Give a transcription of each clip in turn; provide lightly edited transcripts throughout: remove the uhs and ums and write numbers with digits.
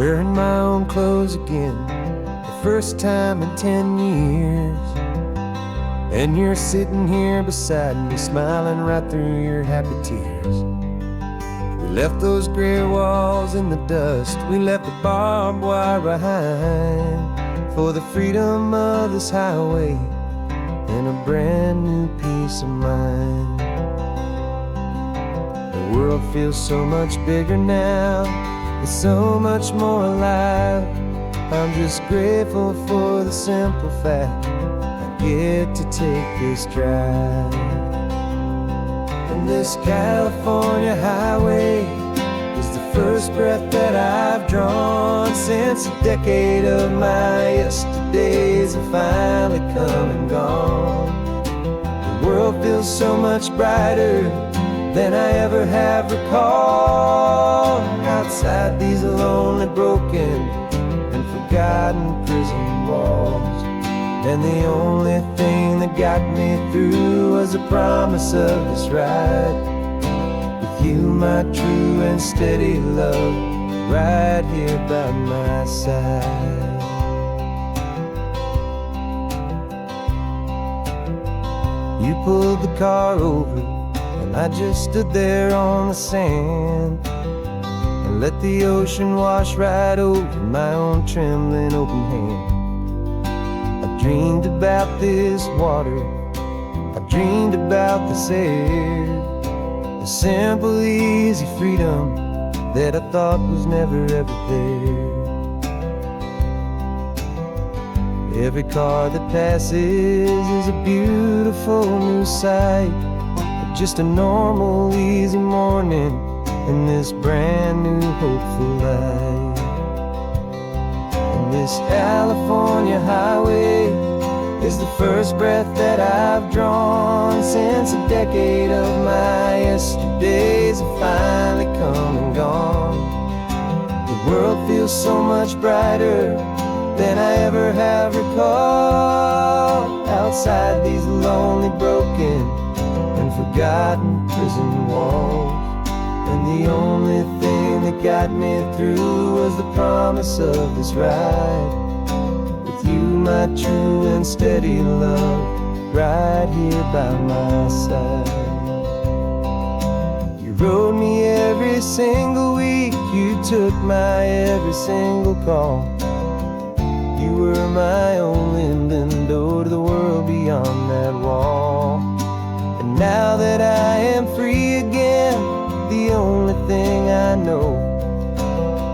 wearing my own clothes again, the first time in 10 years. And you're sitting here beside me, smiling right through your happy tears. We left those gray walls in the dust, we left the barbed wire behind, for the freedom of this highway and a brand new peace of mind. The world feels so much bigger now, it's so much more alive. I'm just grateful for the simple fact I get to take this drive. And this California highway is the first breath that I've drawn since a decade of my yesterdays have finally come and gone. The world feels so much brighter than I ever have recalled. Outside these lonely, broken, and forgotten prison walls. And the only thing that got me through was the promise of this ride with you, my true and steady love, right here by my side. You pulled the car over, and I just stood there on the sand and let the ocean wash right over my own trembling open hand. I dreamed about this water, I dreamed about this air, the simple easy freedom that I thought was never ever there. Every car that passes is a beautiful new sight, just a normal easy morning in this brand new hopeful life. And this California highway is the first breath that I've drawn since a decade of my yesterdays have finally come and gone. The world feels so much brighter than I ever have recalled. Outside these lonely, broken, and forgotten prison walls. And the only thing that got me through was the promise of this ride with you, my true and steady love, right here by my side. You rode me every single week, you took my every single call. You were my only window to the world beyond that wall. And now that I am free again, the only thing I know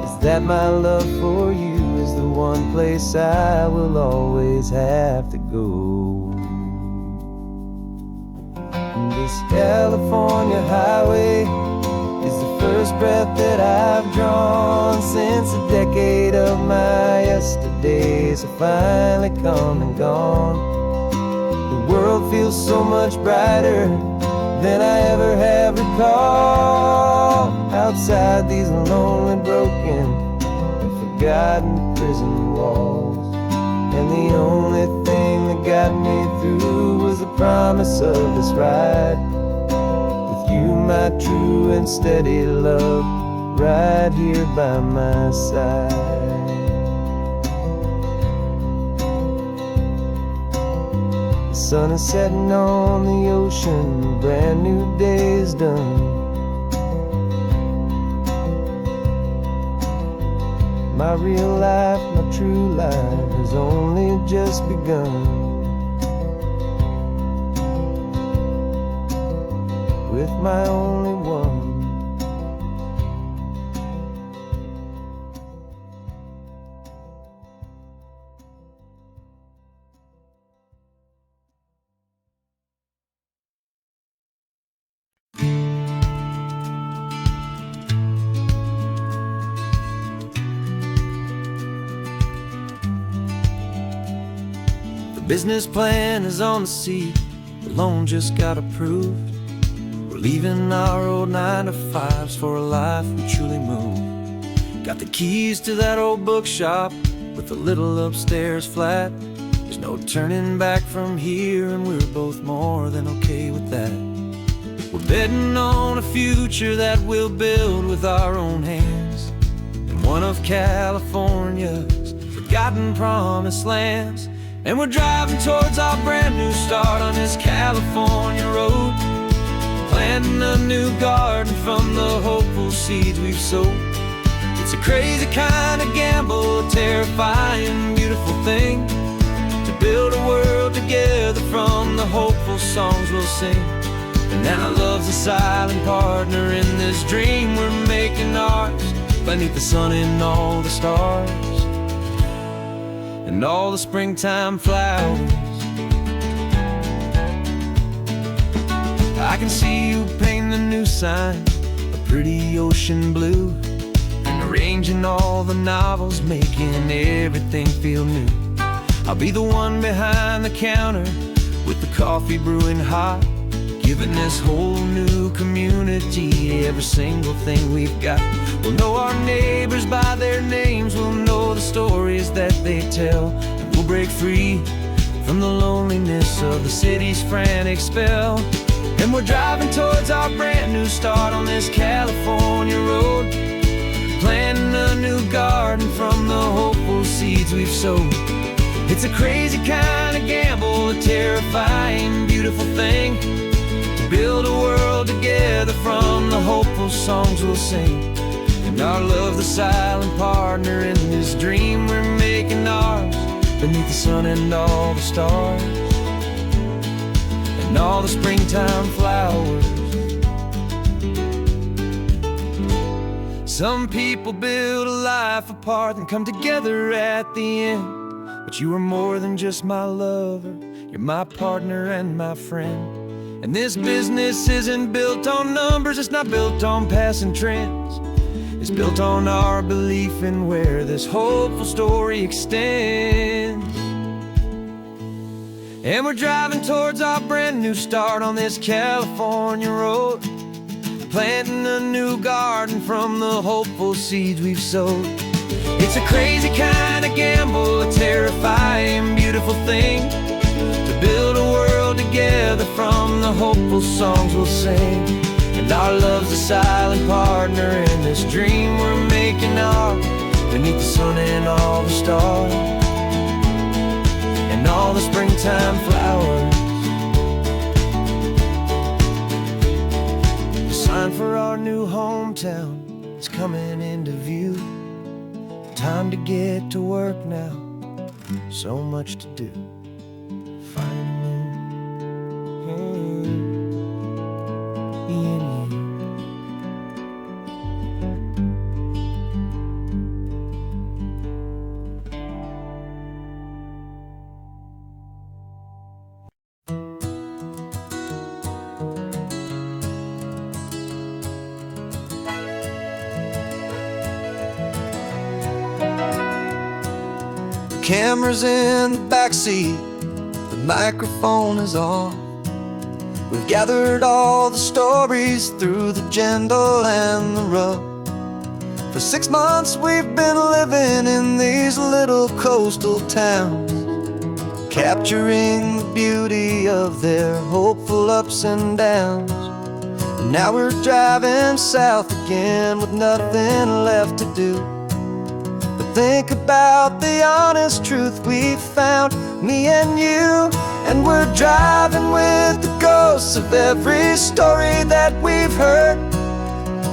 is that my love for you is the one place I will always have to go. And this California highway is the first breath that I've drawn since a decade of my yesterdays have finally come and gone. The world feels so much brighter than I ever have recalled. Outside these lonely, broken, and forgotten prison walls. And the only thing that got me through was the promise of this ride with you, my true and steady love, right here by my side. The sun is setting on the ocean, a brand new day is done. My real life, my true life has only just begun. With my only one. The business plan is on the seat, the loan just got approved. We're leaving our old 9-to-5s for a life we truly move. Got the keys to that old bookshop with a little upstairs flat. There's no turning back from here, and we're both more than okay with that. We're betting on a future that we'll build with our own hands, and one of California's forgotten promised lands. And we're driving towards our brand new start on this California road, planting a new garden from the hopeful seeds we've sowed. It's a crazy kind of gamble, a terrifying, beautiful thing, to build a world together from the hopeful songs we'll sing. And now love's a silent partner in this dream we're making ours, beneath the sun and all the stars and all the springtime flowers. I can see you painting a new sign, a pretty ocean blue, and arranging all the novels, making everything feel new. I'll be the one behind the counter with the coffee brewing hot, giving this whole new community every single thing we've got. We'll know our neighbors by their names, we'll know the stories that they tell, and we'll break free from the loneliness of the city's frantic spell. And we're driving towards our brand new start on this California road, planting a new garden from the hopeful seeds we've sowed. It's a crazy kind of gamble, a terrifying, beautiful thing, to build a world together from the hopeful songs we'll sing. And our love, the silent partner in this dream we're making ours, beneath the sun and all the stars and all the springtime flowers. Some people build a life apart and come together at the end, but you are more than just my lover, you're my partner and my friend. And this business isn't built on numbers, it's not built on passing trends, it's built on our belief in where this hopeful story extends. And we're driving towards our brand new start on this California road, planting a new garden from the hopeful seeds we've sowed. It's a crazy kind of gamble, a terrifying, beautiful thing, to build a world together from the hopeful songs we'll sing. And our love's a silent partner in this dream we're making ours, beneath the sun and all the stars and all the springtime flowers. The sign for our new hometown is coming into view. Time to get to work now, so much to do. Camera's in the backseat, the microphone is on. We've gathered all the stories through the gentle and the rough. For 6 months we've been living in these little coastal towns, capturing the beauty of their hopeful ups and downs. And now we're driving south again with nothing left to do. Think about the honest truth we found, me and you. And we're driving with the ghosts of every story that we've heard,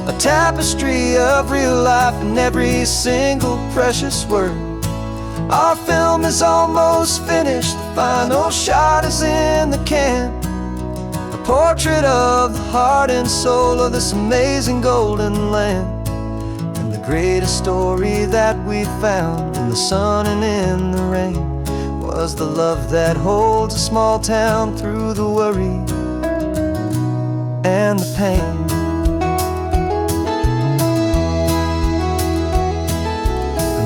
a tapestry of real life in every single precious word. Our film is almost finished, the final shot is in the can, a portrait of the heart and soul of this amazing golden land. Greatest story that we found in the sun and in the rain was the love that holds a small town through the worry and the pain.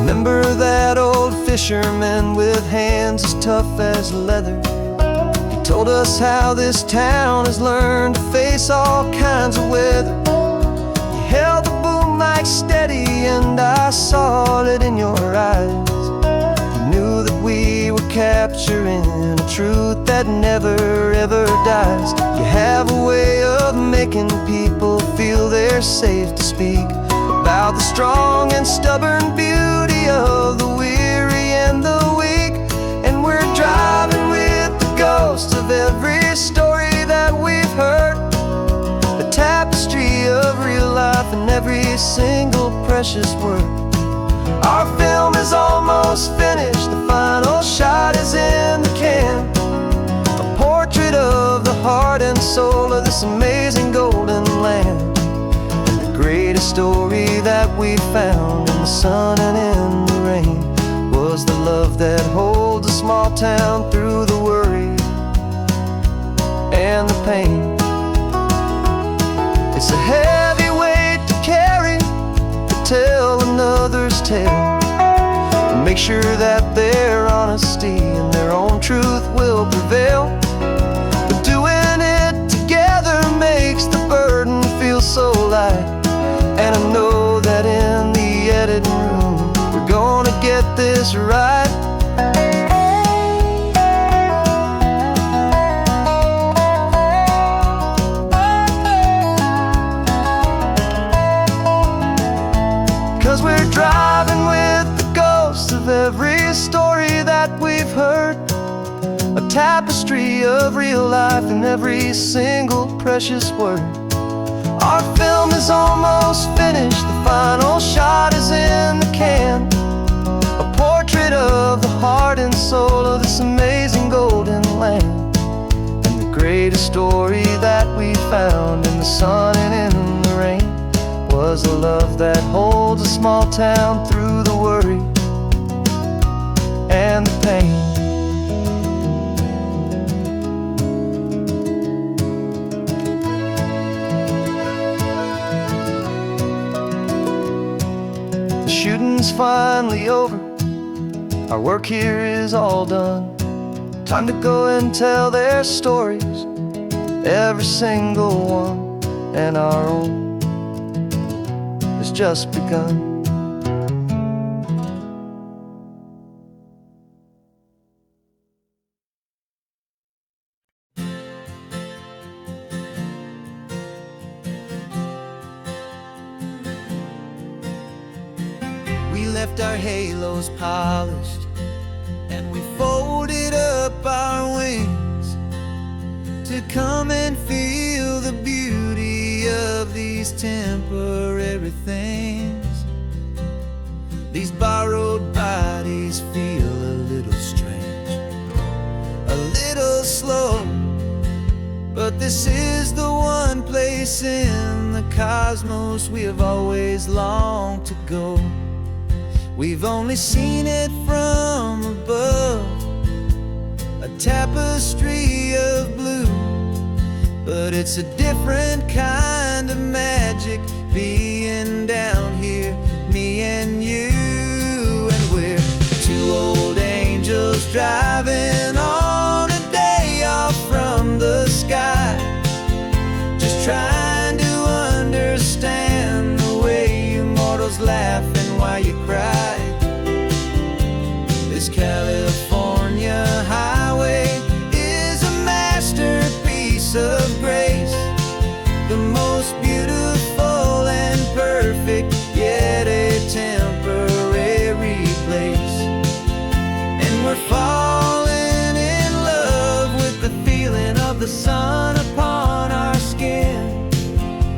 Remember that old fisherman with hands as tough as leather? He told us how this town has learned to face all kinds of weather. You held the boom mic steady and I saw it in your eyes. You knew that we were capturing a truth that never ever dies. You have a way of making people feel they're safe to speak, about the strong and stubborn beauty of the weary and the weak. And we're driving with the ghosts of every story that we've heard, a tapestry of real life in every single precious word. Our film is almost finished, the final shot is in the can, a portrait of the heart and soul of this amazing golden land. And the greatest story that we found in the sun and in the rain was the love that holds a small town through the worry and the pain. It's a heavy weight to carry, to tell another's tale, and make sure that their honesty and their own truth will prevail. But doing it together makes the burden feel so light. And I know that in the editing room we're gonna get this right. 'Cause we're driving with the ghosts of every story that we've heard, a tapestry of real life in every single precious word. Our film is almost finished, the final shot is in the can, a portrait of the heart and soul of this amazing golden land. And the greatest story that we found in the sun and in the rain was a love that holds a small town through the worry and the pain. The shooting's finally over, our work here is all done. Time to go and tell their stories, every single one, and our own has just begun. We left our halos polished, and we folded up our wings to come and feel the beauty of these temporary things. These borrowed bodies feel a little strange, a little slow, but this is the one place in the cosmos we have always longed to go. We've only seen it from above, a tapestry of blue, but it's a different kind of magic being down here, me and you. And we're two old angels driving on a day off from the sky, just trying to understand the way you mortals laugh and why you cry. This California highway is a masterpiece of grace, the most beautiful and perfect, yet a temporary place. And we're falling in love with the feeling of the sun upon our skin,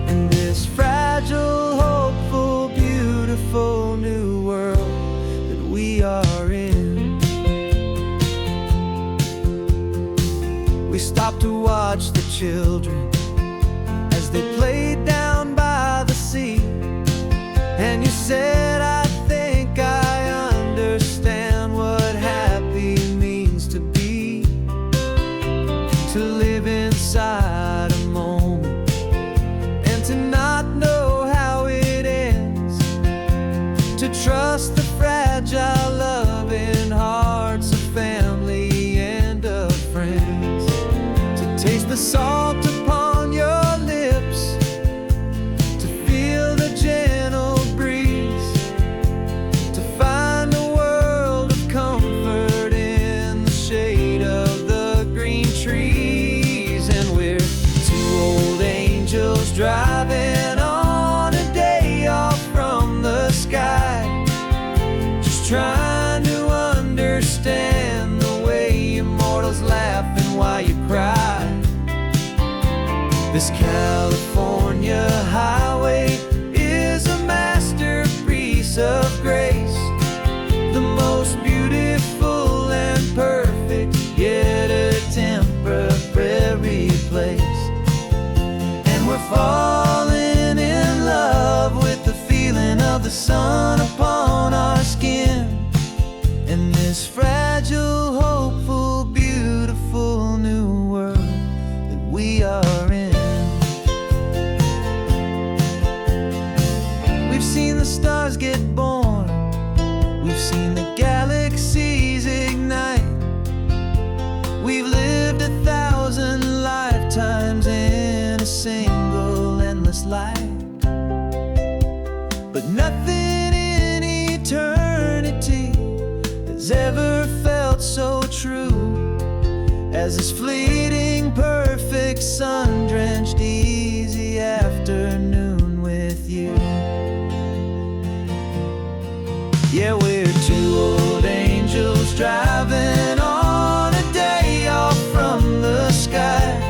and this fragile, hopeful, beautiful new world that we are in. We stopped to watch the children as they played down by the sea, and you said, I think I understand what happy means to be, to live inside a moment and to not know how it ends, to trust the fragile loving hearts of family and of friends, to taste the salt upon your lips, to feel the gentle breeze, This California highway is a masterpiece of grace, the most beautiful and perfect, yet a temporary place. And we're falling in love with the feeling of the sun upon our skin, in this fragile, hopeful, beautiful new world that we are in. We've seen the stars get born, we've seen the galaxies ignite, we've lived 1,000 lifetimes in a single endless life. But nothing in eternity has ever felt so true as this fleeting, perfect, sun-drenched, easy afternoon with you. Yeah, we're two old angels driving on a day off from the sky,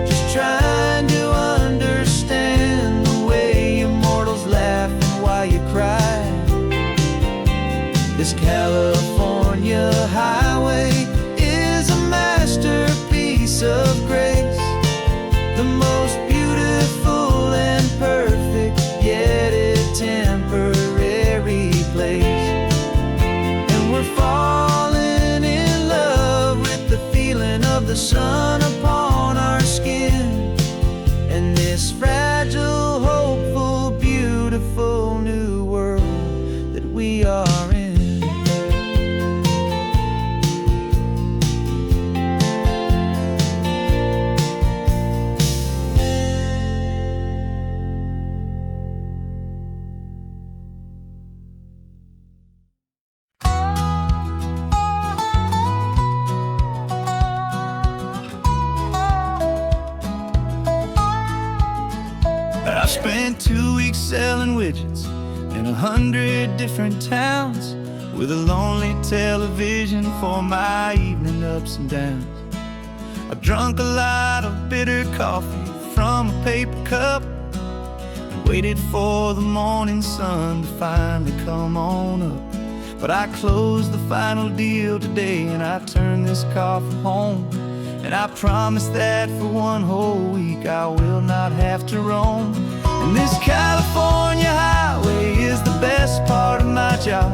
just trying to understand the way immortals laugh and why you cry. This California highway is a masterpiece of grace, the most beautiful and perfect, yet a temporary place. And we're falling in love with the feeling of the sun upon our skin, and this fragile, hopeful, beautiful new world that we are in. I spent 2 weeks selling widgets in 100 different towns, with a lonely television for my evening ups and downs. I drunk a lot of bitter coffee from a paper cup and waited for the morning sun to finally come on up. But I closed the final deal today, and I turned this car for home. And I promise that for one whole week I will not have to roam. And this California highway is the best part of my job.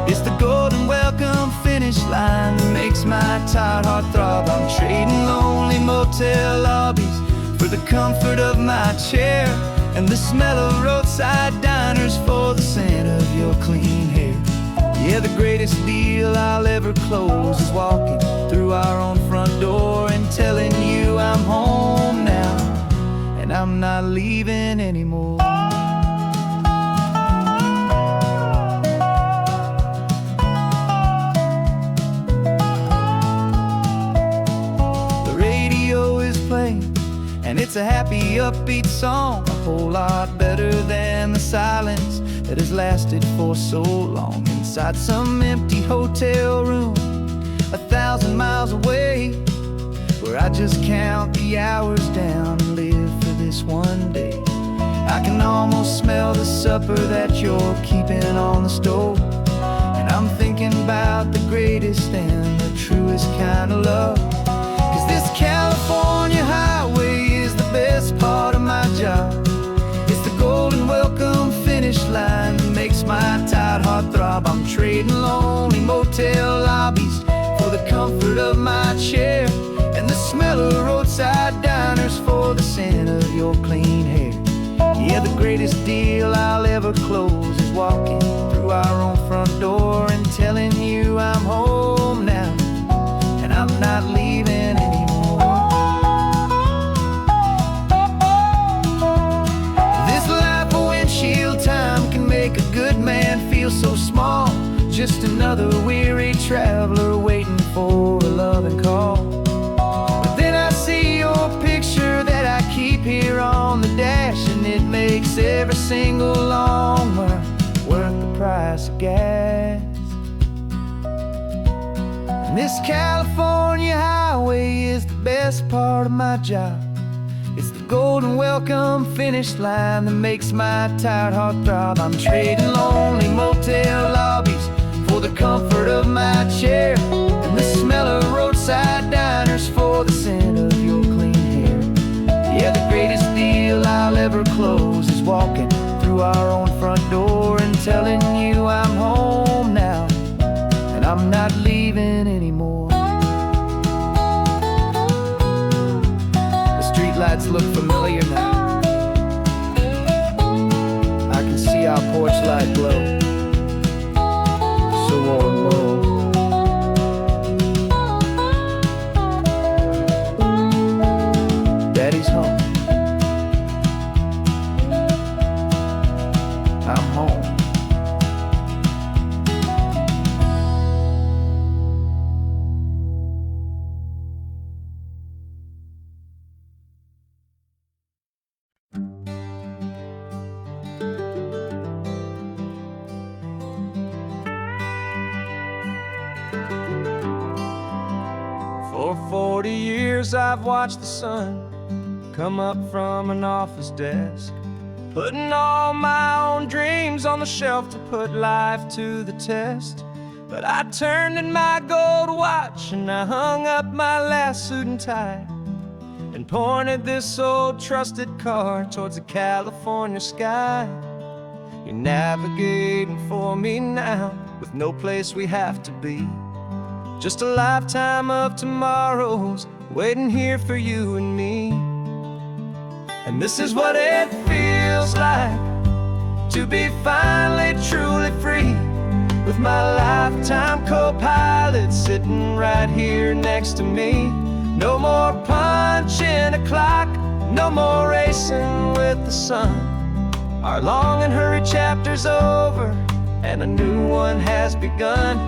It's the golden welcome finish line that makes my tired heart throb. I'm trading lonely motel lobbies for the comfort of my chair, and the smell of roadside diners for the scent of your clean hair. Yeah, the greatest deal I'll ever close is walking through our own front door and telling you I'm home now, and I'm not leaving anymore. The radio is playing, and it's a happy, upbeat song, a whole lot better than the silence that has lasted for so long inside some empty hotel room 1,000 miles away, where I just count the hours down and live for this one day. I can almost smell the supper that you're keeping on the stove, and I'm thinking about the greatest and the truest kind of love. 'Cause this California highway is the best part of my job. It's the golden welcome finish line that makes my tired heart throb. I'm trading lonely motel lobbies for the comfort of my chair, and the smell of roadside diners for the scent of your clean hair. Yeah, the greatest deal I'll ever close is walking through our own front door and telling you I'm home now, and I'm not leaving anymore. This life of windshield time can make a good man feel so small, just another weary traveler waiting for a loving call. But then I see your picture that I keep here on the dash, and it makes every single long mile worth the price of gas. And this California highway is the best part of my job. golden welcome finish line that makes my tired heart throb. I'm trading lonely motel lobbies for the comfort of my chair, and the smell of roadside diners for the scent of your clean hair. Yeah, the greatest deal I'll ever close is walking through our own front door and telling you I'm home now, and I'm not leaving anymore. The streetlights look familiar now. I can see our porch light glow, so warm, low. Daddy's home. I'm home. For 40 years I've watched the sun come up from an office desk, putting all my own dreams on the shelf to put life to the test. But I turned in my gold watch and I hung up my last suit and tie, and pointed this old trusted car towards the California sky. You're navigating for me now, with no place we have to be. Just a lifetime of tomorrows waiting here for you and me. And this is what it feels like to be finally truly free, with my lifetime co-pilot sitting right here next to me. No more punching a clock, no more racing with the sun. Our long and hurried chapter's over and a new one has begun.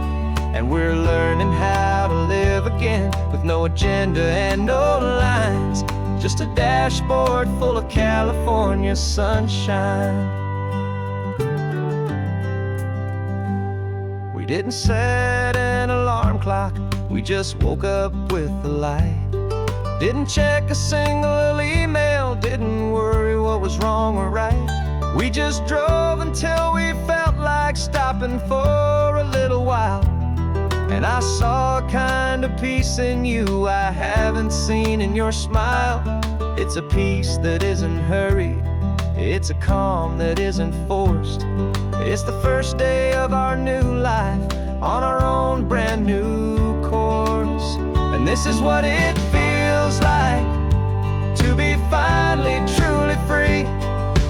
And we're learning how to live again, with no agenda and no lines, just a dashboard full of California sunshine. We didn't set an alarm clock, we just woke up with the light. Didn't check a single email, didn't worry what was wrong or right. We just drove until we felt like stopping for a little while. And I saw a kind of peace in you I haven't seen in your smile. It's a peace that isn't hurried, it's a calm that isn't forced. It's the first day of our new life on our own brand new course. And this is what it feels like to be finally truly free,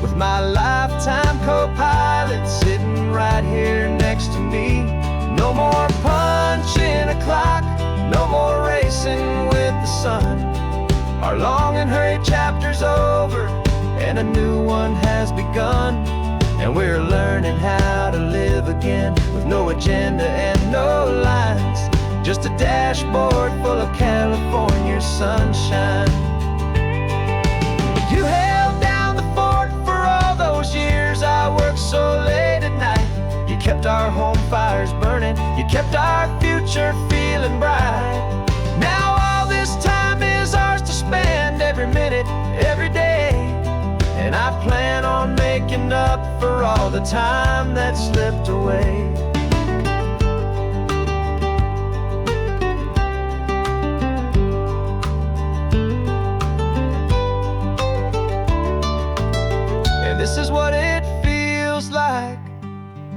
with my lifetime co-pilot sitting right here next to me. No more punching a clock, no more racing with the sun. Our long and hurried chapter's over and a new one has begun. And we're learning how to live again, with no agenda and no lines, just a dashboard full of California sunshine. You held down the fort for all those years I worked so late at night. You kept our home fires burning, you kept our future feeling bright. Now all this time is ours to spend, every minute, every day. And I plan on making up for all the time that slipped away. And this is what it feels like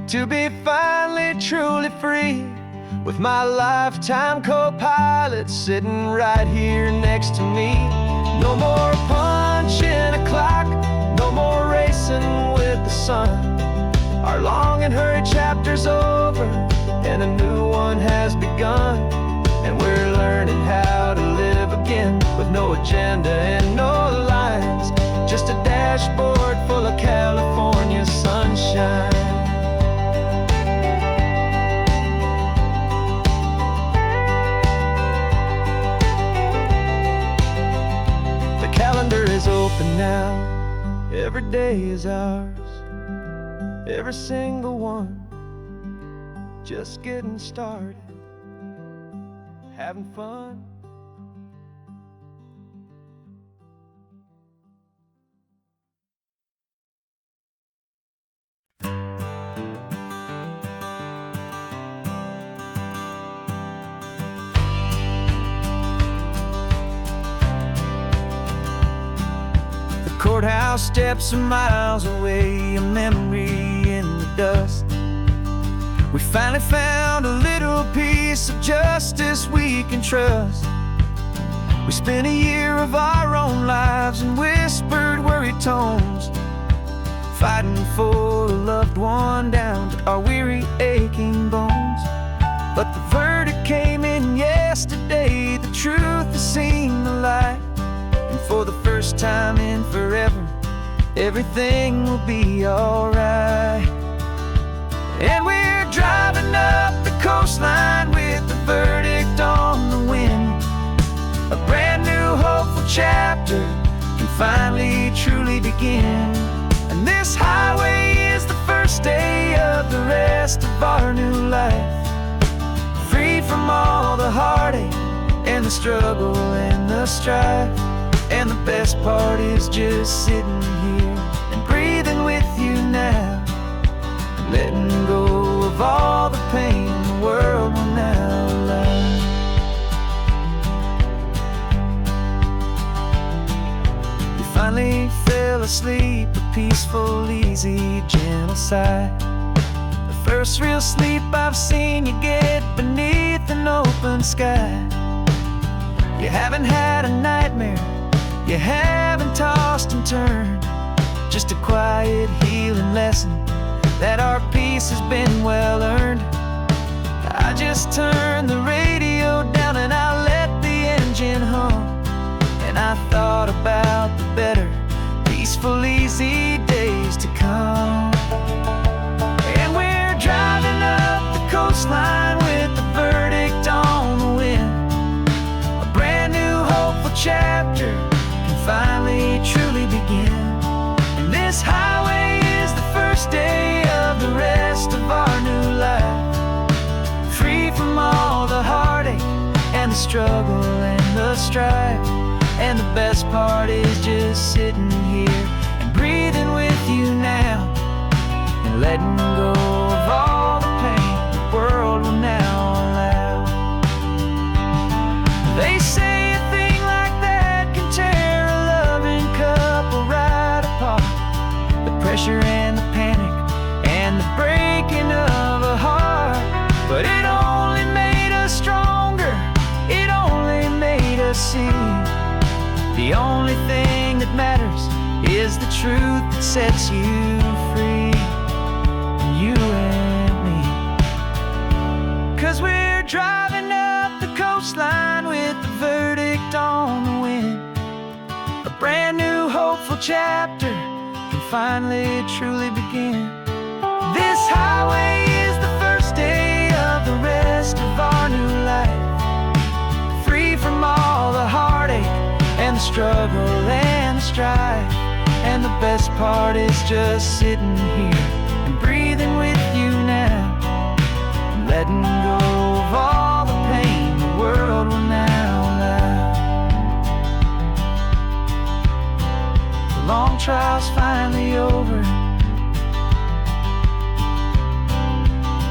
to be finally truly free, with my lifetime co-pilot sitting right here next to me. No more punching a clock, no more racing with the sun. Our long and hurried chapter's over and a new one has begun. And we're learning how to live again, with no agenda and no lines, just a dashboard full of California sunshine. Calendar is open now, every day is ours, every single one, just getting started, having fun. courthouse steps are miles away, a memory in the dust. We finally found a little piece of justice we can trust. We spent a year of our own lives in whispered, worried tones, fighting for a loved one down to our weary, aching bones. But the verdict came in yesterday, the truth has seen the light. And for the first time in forever, everything will be alright. And we're driving up the coastline with the verdict on the wind. A brand new hopeful chapter can finally truly begin. And this highway is the first day of the rest of our new life, freed from all the heartache and the struggle and the strife. And the best part is just sitting here and breathing with you now, letting go of all the pain the world will now allow. We finally fell asleep, a peaceful, easy, gentle sigh. The first real sleep I've seen you get beneath an open sky. You haven't had a nightmare, you haven't tossed and turned, just a quiet healing lesson that our peace has been well earned. I just turned the radio down and I let the engine hum, and I thought about the better, peaceful, easy days to come. And we're driving up the coastline with the verdict on the wind. A brand new hopeful chapter can finally truly begin. And this highway is the first day of the rest of our new life, free from all the heartache and the struggle and the strife. And the best part is just sitting here and breathing with you now, and letting go of all the pain the world will now allow. They say a thing like that can tear a loving couple right apart. The pressure and the panic and the breaking of a heart. But it only made us stronger, it only made us see the only thing that matters is the truth that sets you free, you and me. 'Cause we're driving up the coastline with the verdict on the wind. A brand new hopeful chapter can finally truly begin. This highway is the first day of the rest of our new life, free from all the heartache and the struggle and the strife. And the best part is just sitting here and breathing with you now, and letting go of all the pain the world will now allow. The long trial's finally over,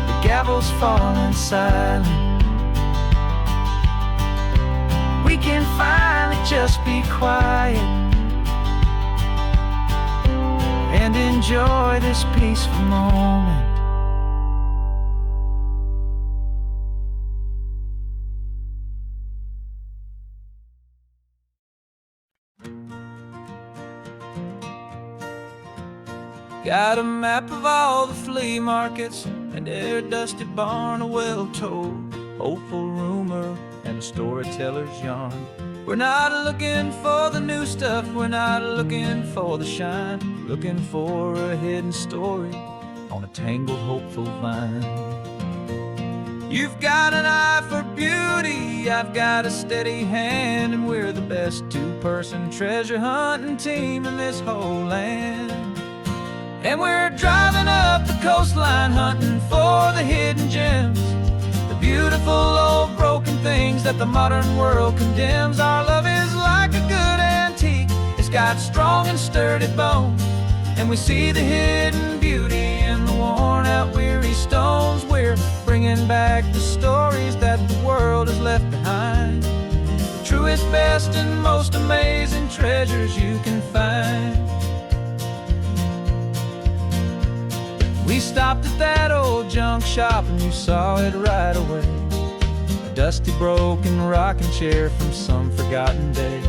the gavel's falling silent. We can finally just be quiet and enjoy this peaceful moment. Got a map of all the flea markets and their dusty barn, a well-told, hopeful rumor and a storyteller's yarn. We're not looking for the new stuff, we're not looking for the shine, looking for a hidden story on a tangled, hopeful vine. You've got an eye for beauty, I've got a steady hand, and we're the best two-person treasure hunting team in this whole land. And we're driving up the coastline hunting for the hidden gems, the beautiful old broken things that the modern world condemns. Our love is like a good antique, it's got strong and sturdy bones, and we see the hidden beauty in the worn out weary stones. We're bringing back the stories that the world has left behind, the truest, best and most amazing treasures you can find. We stopped at that old junk shop and you saw it right away. A dusty, broken rocking chair from some forgotten day.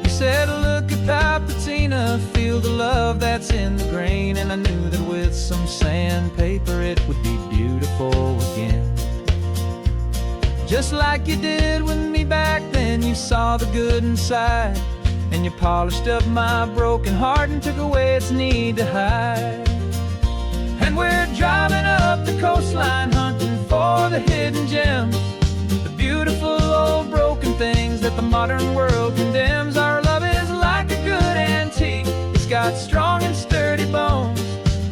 You said, look at that patina, feel the love that's in the grain. And I knew that with some sandpaper it would be beautiful again. Just like you did with me back then, you saw the good inside, and you polished up my broken heart and took away its need to hide. And we're driving up the coastline, hunting for the hidden gems, the beautiful old broken things that the modern world condemns. Our love is like a good antique, it's got strong and sturdy bones,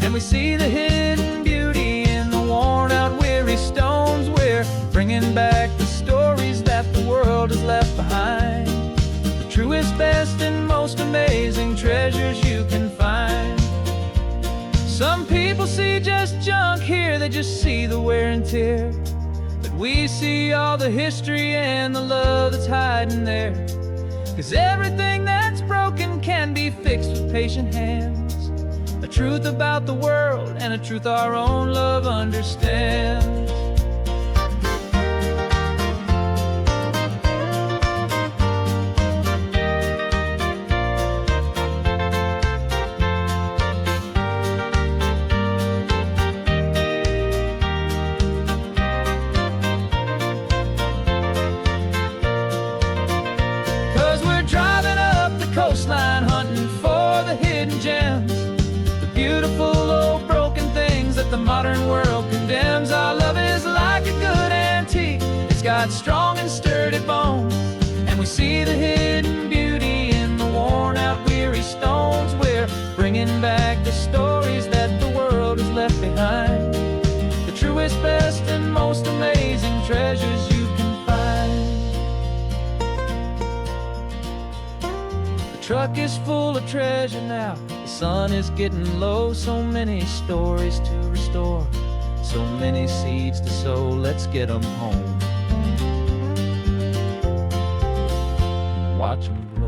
and we see the hidden beauty in the worn out, weary stones. We're bringing back the stories that the world has left behind, the truest, best, and most amazing treasures you can find. Some people see just junk here, they just see the wear and tear, but we see all the history and the love that's hiding there. 'Cause everything that's broken can be fixed with patient hands, a truth about the world and a truth our own love understands. 'Cause we're driving up the coastline, hunting for the hidden gems, the beautiful old broken things that the modern world condemns. Our love is like a good antique, it's got strong and sturdy bones, and we see the hidden beauty in the worn out, weary stones. We're bringing back the stories that the world has left behind, the truest, best, and most amazing treasures you can find. The truck is full of treasure now, the sun is getting low. So many stories to restore, so many seeds to sow. Let's get them home, watch them blow.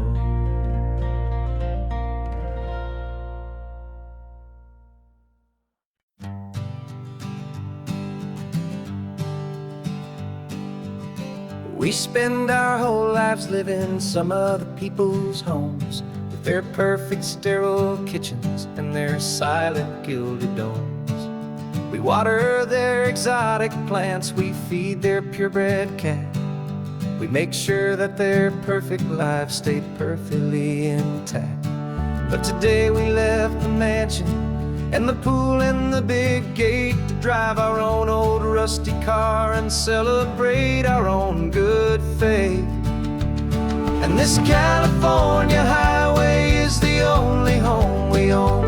We spend our whole lives living some other people's homes, with their perfect sterile kitchens and their silent gilded domes. We water their exotic plants, we feed their purebred cat. We make sure that their perfect lives stay perfectly intact. But today we left the mansion and the pool and the big gate to drive our own old rusty car and celebrate our own good faith. And this California highway is the only home we own,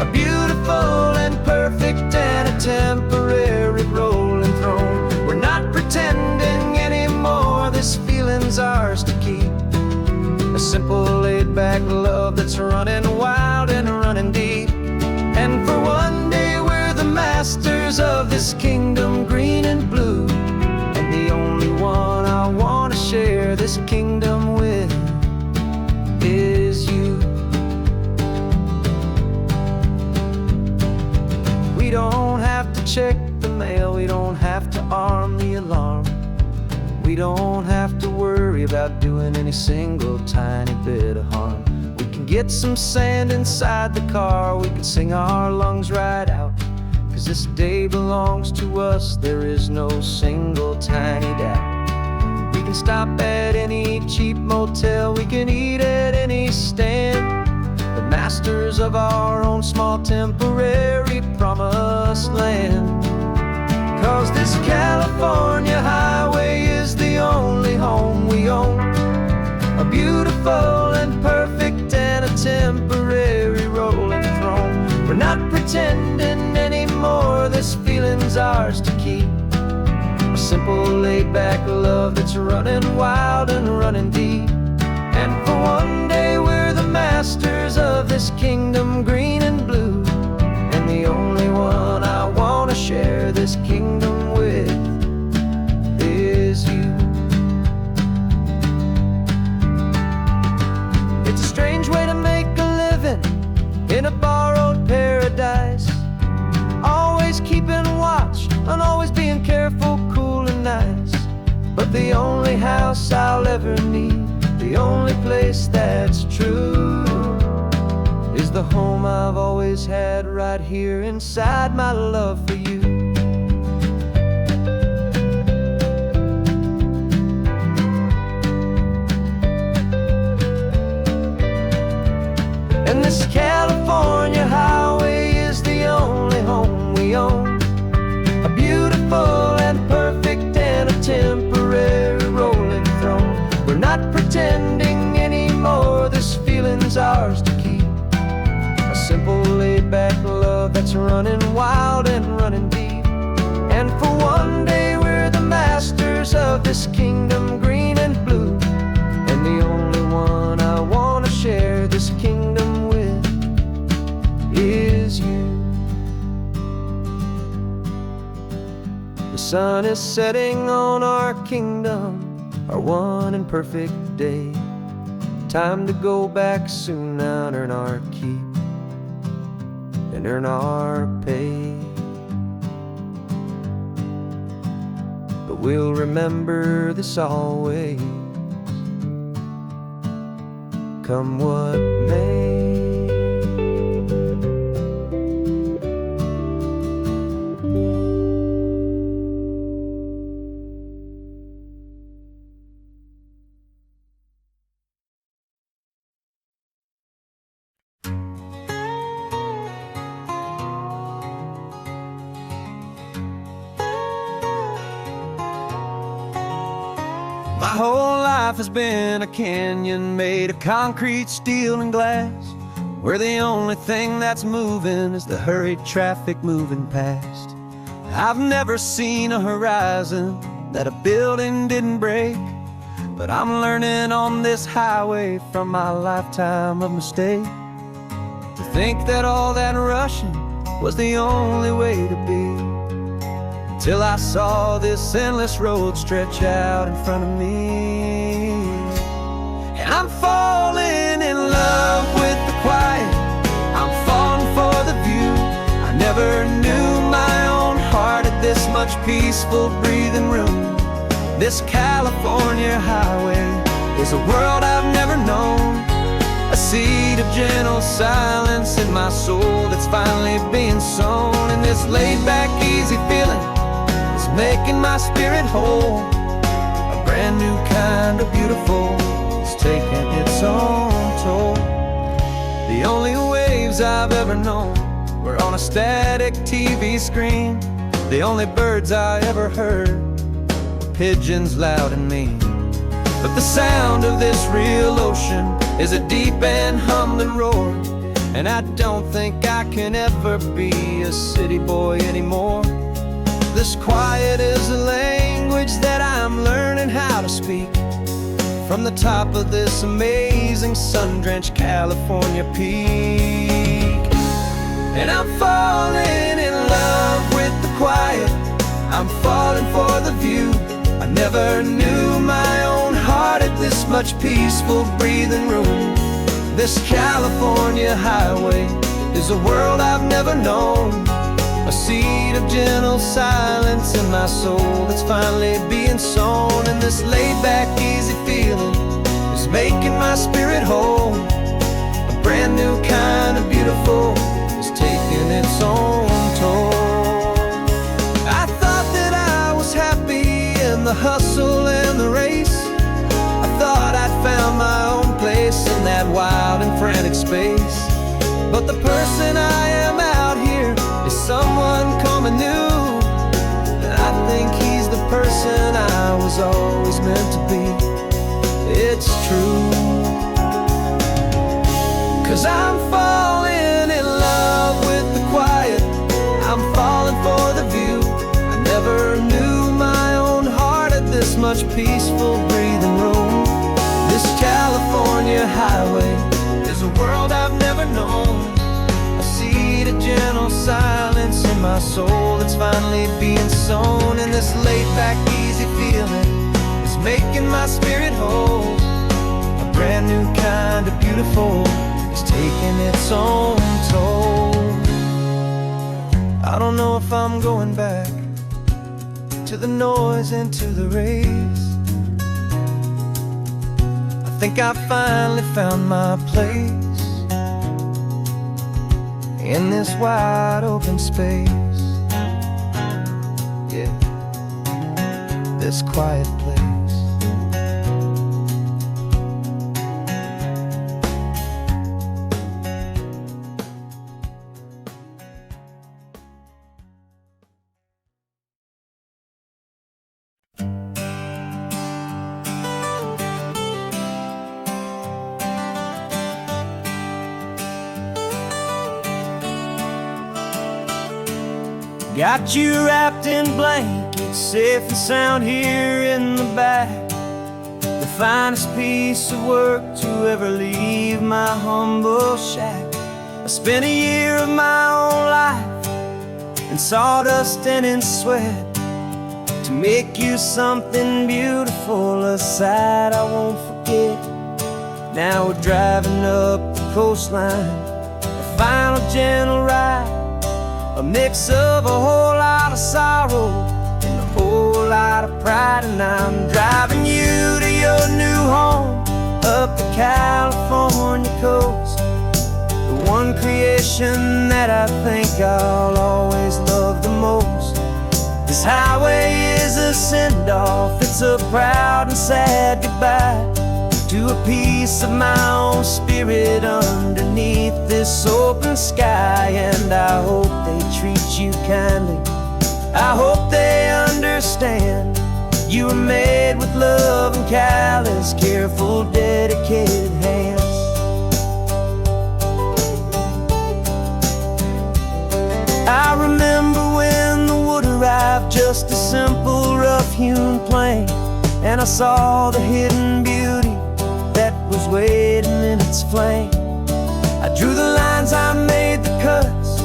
a beautiful and perfect and a temporary rolling throne. We're not pretending anymore, this feeling's ours to keep, a simple laid-back love that's running wild and running deep. And for one day we're the masters of this kingdom green and blue, and the only one I want to share this kingdom with is you. We don't have to check the mail, we don't have to arm the alarm, we don't have to worry about doing any single tiny bit of harm. We can get some sand inside the car, we can sing our lungs right out, 'cause this day belongs to us, there is no single tiny doubt. We can stop at any cheap motel, we can eat at any stand, the masters of our own small temporary promised land. 'Cause this California highway is the only home we own, a beautiful and perfect and a temporary rolling throne. We're not pretending anymore, this feeling's ours to keep, a simple laid-back love that's running wild and running deep. And for one day we're the masters of this kingdom green and blue, and the only one I want to share this kingdom with is you. It's a strange way to make a living in a borrowed paradise. But the only house I'll ever need, the only place that's true, is the home I've always had right here inside my love for you. And this California highway is the only home we own, a beautiful and perfect and a temporary rolling throne. We're not pretending anymore, this feeling's ours to keep, a simple laid-back love that's running wild and running deep. And for one day we're the masters of this kingdom green and blue, and the only one I want to share this kingdom with is you. The sun is setting on our kingdom, our one and perfect day. Time to go back soon now and earn our keep and earn our pay. But we'll remember this always, come what may. My whole life has been a canyon made of concrete, steel, and glass, where the only thing that's moving is the hurried traffic moving past. I've never seen a horizon that a building didn't break, but I'm learning on this highway from my lifetime of mistakes, to think that all that rushing was the only way to be. Till I saw this endless road stretch out in front of me, and I'm falling in love with the quiet, I'm falling for the view. I never knew my own heart had this much peaceful breathing room. This California highway is a world I've never known, a seed of gentle silence in my soul that's finally being sown. And this laid-back, easy feeling making my spirit whole, a brand new kind of beautiful is taking its own toll. The only waves I've ever known were on a static TV screen. The only birds I ever heard were pigeons loud and mean. But the sound of this real ocean is a deep and humbling roar, and I don't think I can ever be a city boy anymore. This quiet is a language that I'm learning how to speak, from the top of this amazing sun-drenched California peak. And I'm falling in love with the quiet, I'm falling for the view. I never knew my own heart had this much peaceful breathing room. This California highway is a world I've never known, a seed of gentle silence in my soul that's finally being sown. And this laid-back, easy feeling is making my spirit whole, a brand new kind of beautiful is taking its own toll. I thought that I was happy in the hustle and the race, I thought I'd found my own place in that wild and frantic space. But the person I am out here is someone coming new, and I think he's the person I was always meant to be. It's true, 'cause I'm falling in love with the quiet, I'm falling for the view. I never knew my own heart had this much peaceful breathing room. This California highway is a world I've never known, a seed of gentle silence in my soul that's finally being sown. And this laid-back, easy feeling is making my spirit whole, a brand new kind of beautiful is taking its own toll. I don't know if I'm going back to the noise and to the race. I think I finally found my place in this wide open space. Yeah, this quiet place. Got you wrapped in blankets, safe and sound here in the back. The finest piece of work to ever leave my humble shack. I spent a year of my own life in sawdust and in sweat to make you something beautiful, a sight I won't forget. Now we're driving up the coastline, a final gentle ride, a mix of a whole lot of sorrow and a whole lot of pride. And I'm driving you to your new home up the California coast, the one creation that I think I'll always love the most. This highway is a send-off, it's a proud and sad goodbye to a piece of my own spirit underneath this open sky. And I hope they treat you kindly, I hope they understand you were made with love and callous, careful, dedicated hands. I remember when the wood arrived, just a simple rough-hewn plank, and I saw the hidden beauty that was waiting in its flame. I drew the lines, I made the cuts,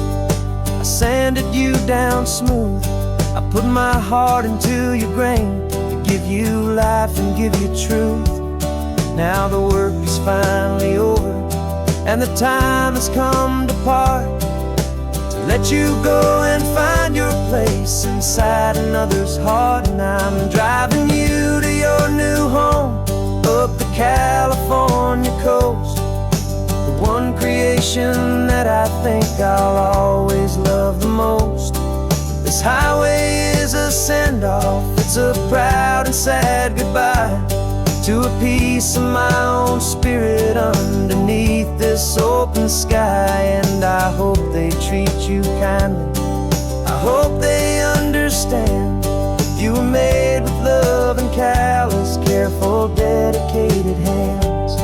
I sanded you down smooth. I put my heart into your grain to give you life and give you truth. Now the work is finally over and the time has come to part, to let you go and find your place inside another's heart. And I'm driving you to your new home up the California coast, the one creation that I think I'll always love the most. This highway is a send-off, it's a proud and sad goodbye to a piece of my own spirit underneath this open sky. And I hope they treat you kindly, I hope they understand you were made with love and callous, careful, dedicated hands.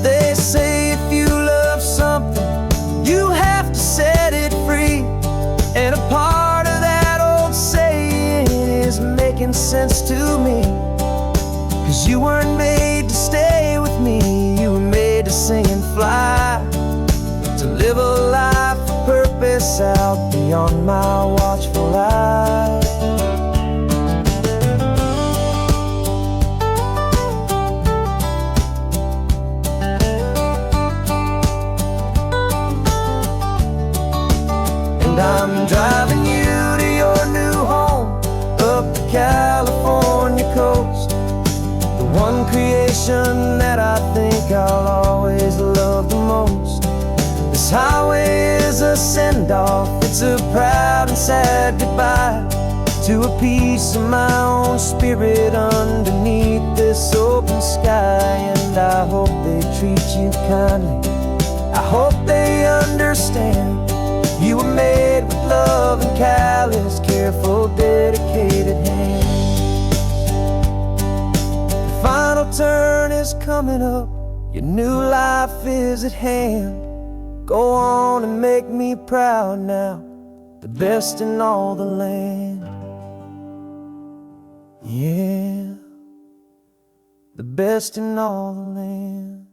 They say if you love something, you have to set it free. And a part of that old saying is making sense to me, 'cause you weren't made to stay with me, you were made to sing and fly, to live a life of purpose out beyond my watchful eye. And I'm driving you to your new home up the California coast, the one creation that I think I'll always love the most. This highway is a send-off, it's a proud and sad goodbye to a piece of my own spirit underneath this open sky. And I hope they treat you kindly, I hope they understand you were made with love and callous, careful, dedicated hands. The final turn is coming up, your new life is at hand. Go on and make me proud now, the best in all the land. Yeah, the best in all the land.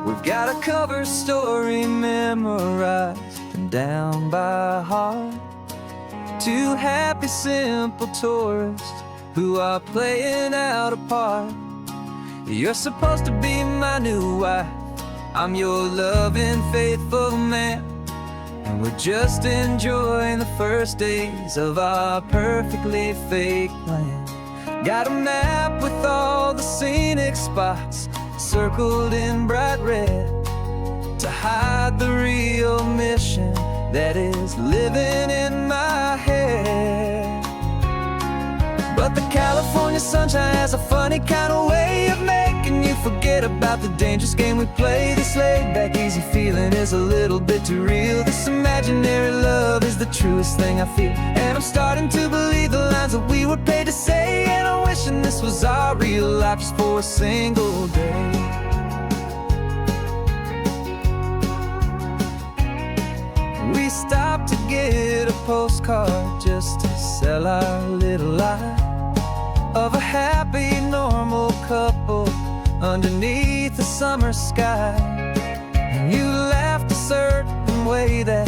We've got a cover story memorized and down by heart, two happy simple tourists who are playing out a part. You're supposed to be my new wife, I'm your loving, faithful man, and we're just enjoying the first days of our perfectly fake plan. Got a map with all the scenic spots circled in bright red to hide the real mission that is living in my head. But the California sunshine has a funny kind of way of making you forget about the dangerous game we play. This laid-back, easy feeling is a little bit too real. This imaginary love is the truest thing I feel, and I'm starting to believe the lines that we were paid to say. And I'm wishing this was our real life just for a single day. We stopped to get a postcard just to sell our little lie of a happy, normal couple underneath the summer sky. And you laughed a certain way that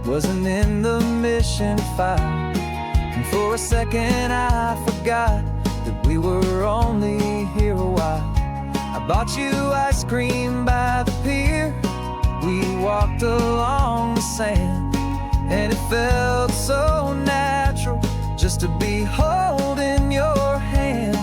wasn't in the mission file, and for a second I forgot that we were only here a while. I bought you ice cream by the pier, we walked along the sand, and it felt so natural just to be holding your hand.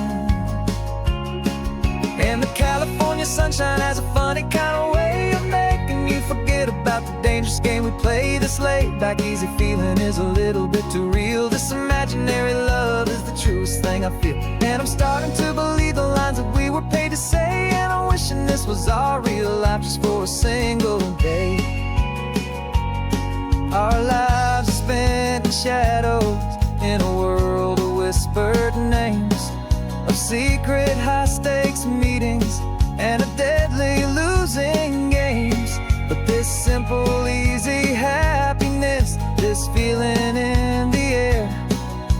And the California sunshine has a funny kind of way of making you forget about the dangerous game we play. This laid-back, easy feeling is a little bit too real. This imaginary love is the truest thing I feel, and I'm starting to believe the lines that we were paid to say. And I'm wishing this was our real life just for a single day. Our lives are spent in shadows, in a world of whispered names, of secret high-stakes meetings and of deadly losing games. But this simple, easy happiness, this feeling in the air,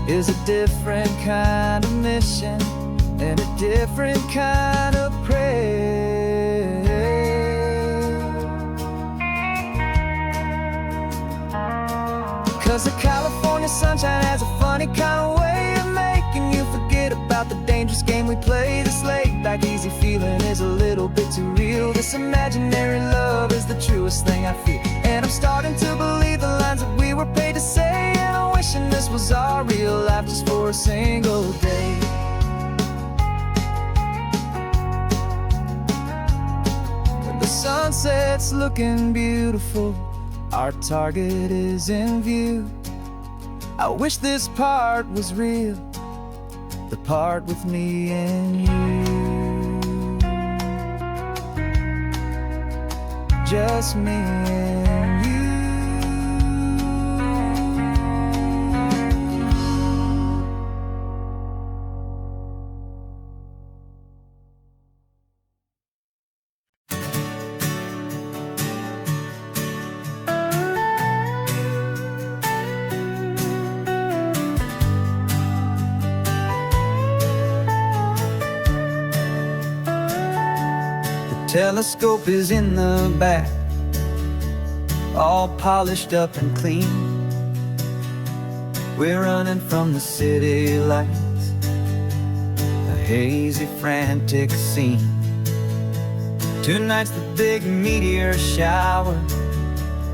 is a different kind of mission and a different kind of prayer. 'Cause the California sunshine has a funny kind of way of making you forget about the dangerous game we play. This laid-back, easy feeling is a little bit too real. This imaginary love is the truest thing I feel, and I'm starting to believe the lines that we were paid to say. And I'm wishing this was our real life just for a single day. The sunset's looking beautiful, our target is in view. I wish this part was real, the part with me and you. Just me and you. Telescope is in the back, all polished up and clean. We're running from the city lights, a hazy, frantic scene. Tonight's the big meteor shower,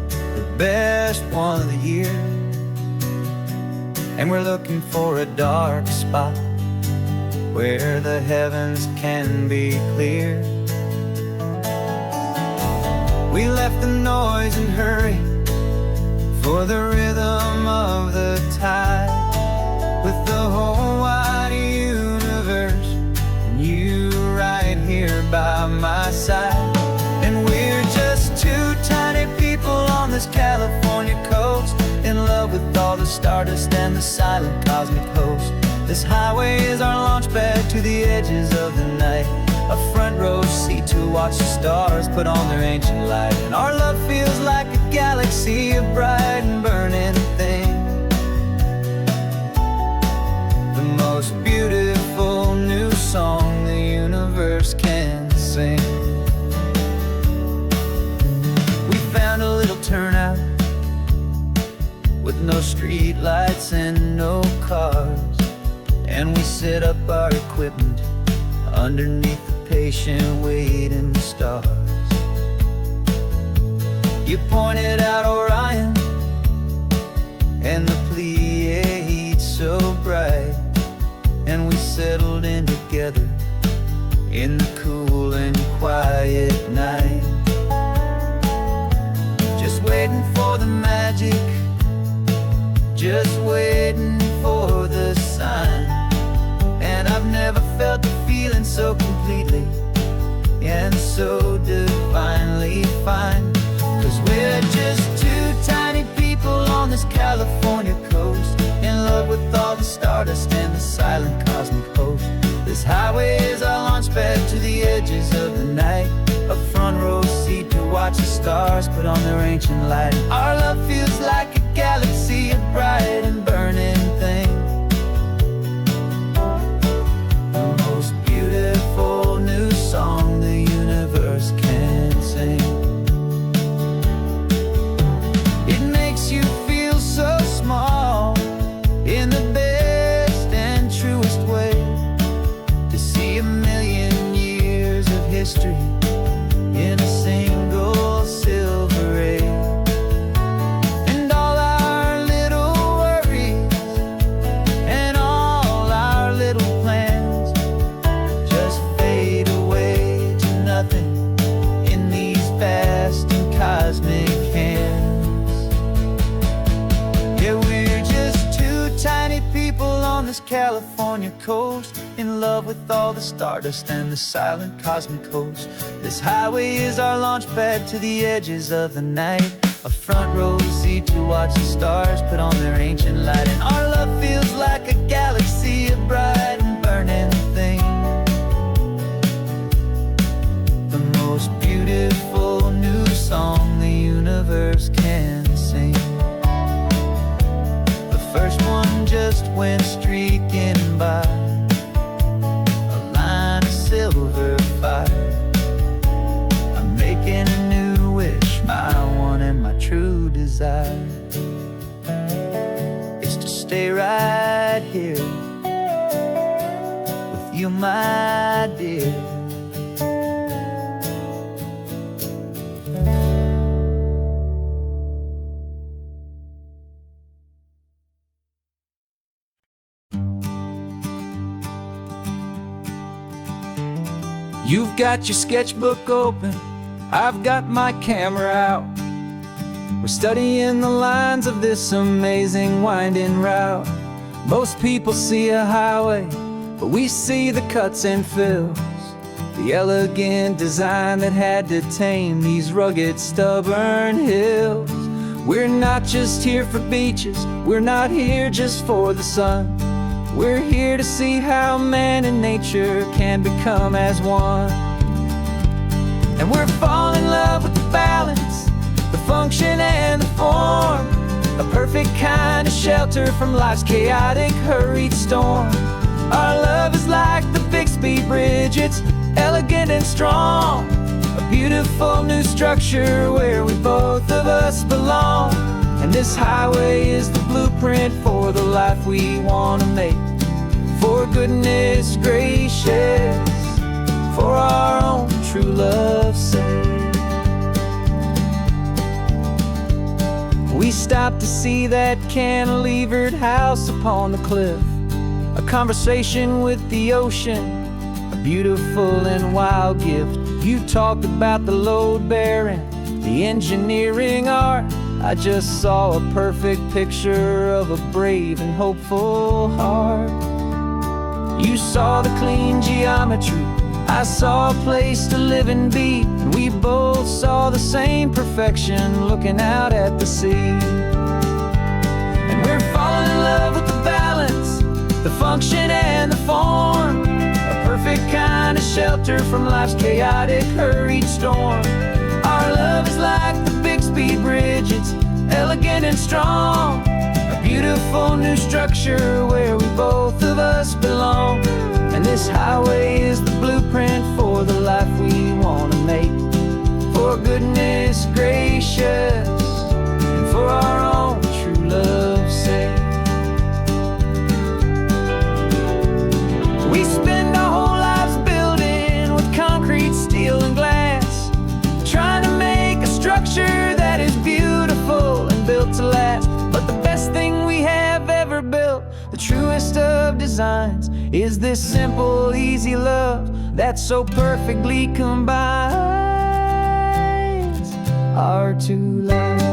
the best one of the year. And we're looking for a dark spot where the heavens can be clear. We left the noise and hurry for the rhythm of the tide, with the whole wide universe and you right here by my side. And we're just two tiny people on this California coast, in love with all the stardust and the silent cosmic host. This highway is our launch pad to the edges of the night, a front row seat to watch the stars put on their ancient light. And our love feels like a galaxy, a bright and burning thing, the most beautiful new song the universe can sing. We found a little turnout with no street lights and no cars, and we set up our equipment underneath the patient waiting stars. You pointed out Orion and the Pleiades so bright, and we settled in together in the cool and quiet night, just waiting for the magic, just waiting for the sign. And I've never felt the feeling so completely and so divinely fine. 'Cause we're just two tiny people on this California coast, in love with all the stardust and the silent cosmic host. This highway is our launch pad to the edges of the night, a front row seat to watch the stars put on their ancient light. Our love feels like a galaxy of bright and burning things, the most beautiful new song the universe can sing. It makes you feel so small in the best and truest way, to see a million years of history in a single silver ray. And all our little worries and all our little plans just fade away to nothing in these vast and cosmic hands. Yeah, we're just two tiny people on this California coast, in love with all the stardust and the silent cosmic host. This highway is our launch pad to the edges of the night, a front row seat to watch the stars put on their ancient light. And our love feels like a galaxy of bright and burning things, the most beautiful new song the universe can sing. The first one just went streaking by, a line of silver fire. I'm making a new wish, my one and my true desire is to stay right here with you, my dear. You've got your sketchbook open, I've got my camera out. We're studying the lines of this amazing winding route. Most people see a highway, but we see the cuts and fills, the elegant design that had to tame these rugged, stubborn hills. We're not just here for beaches, we're not here just for the sun. We're here to see how man and nature can become as one. And we're falling in love with the balance, the function and the form, a perfect kind of shelter from life's chaotic, hurried storm. Our love is like the Bixby Bridge, it's elegant and strong, a beautiful new structure where we both of us belong. And this highway is the blueprint for the life we want to make. For goodness gracious, for our own true love's sake. We stopped to see that cantilevered house upon the cliff, a conversation with the ocean, a beautiful and wild gift. You talked about the load bearing, the engineering art. I just saw a perfect picture of a brave and hopeful heart. You saw the clean geometry, I saw a place to live and be, and we both saw the same perfection looking out at the sea. And we're falling in love with the balance, the function and the form, a perfect kind of shelter from life's chaotic, hurried storm. Our love is like the Bixby Bridge, it's elegant and strong, a beautiful new structure where we both of us belong. And this highway is the blueprint for the life we want to make. For goodness gracious, and for our own true love's sake. We spend our whole lives building with concrete, steel, and glass, trying to make a structure that designs is this simple, easy love that so perfectly combines our two lives.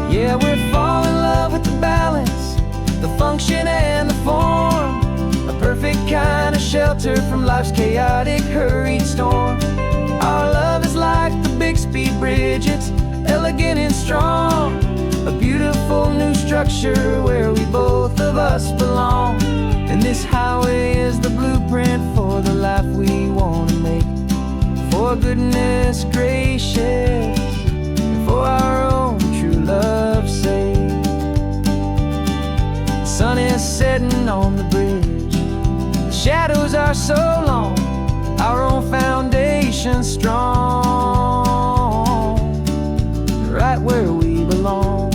Yeah, we're falling in love with the balance, the function and the form, a perfect kind of shelter from life's chaotic, hurried storm. Our love is like the big speed bridge, it's elegant and strong, a beautiful new structure where we both of us belong. And this highway is the blueprint for the life we want to make, for goodness gracious, for our own true love's sake. The sun is setting on the bridge, the shadows are so long, our own foundation strong, right where we belong.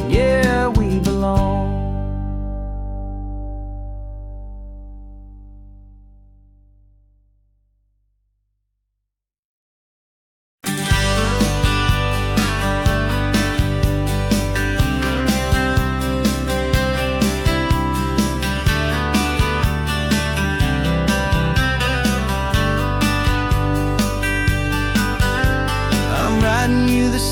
Yeah, we belong.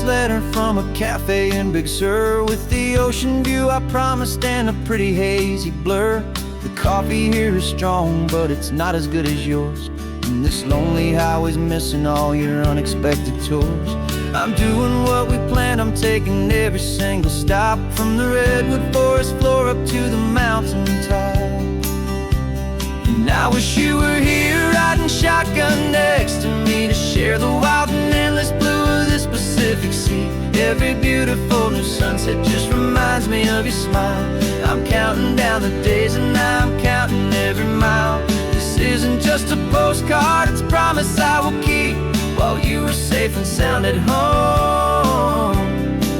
Letter from a cafe in Big Sur, with the ocean view I promised and a pretty hazy blur. The coffee here is strong, but it's not as good as yours, and this lonely highway's missing all your unexpected tours. I'm doing what we planned, I'm taking every single stop, from the redwood forest floor up to the mountain top. And I wish you were here riding shotgun next to me to share the wild and endless blue of this Pacific Sea. Every beautiful new sunset just reminds me of your smile. I'm counting down the days and I'm counting every mile. This isn't just a postcard, it's a promise I will keep, while you are safe and sound at home,